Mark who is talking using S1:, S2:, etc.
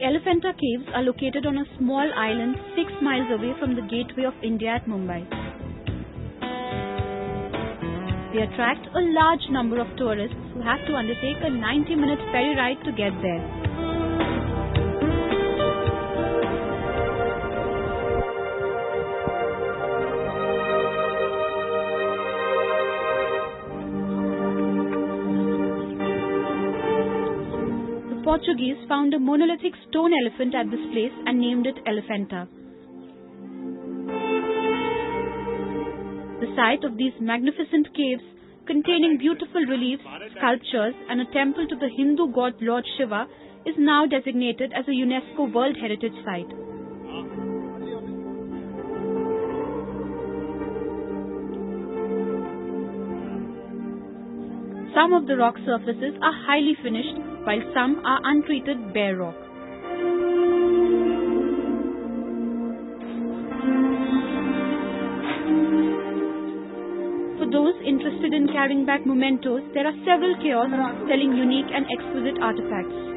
S1: The Elephanta Caves are located on a small island 6 miles away from the gateway of India at Mumbai. They attract a large number of tourists who have to undertake a 90-minute ferry ride to get there. The Portuguese found a monolithic stone elephant at this place and named it Elephanta. The site of these magnificent caves, containing beautiful reliefs, sculptures, and a temple to the Hindu god Lord Shiva, is now designated as a UNESCO World Heritage Site. Some of the rock surfaces are highly finished, while some are untreated bare rock. For those interested in carrying back mementos, there are several kiosks selling unique and exquisite artifacts.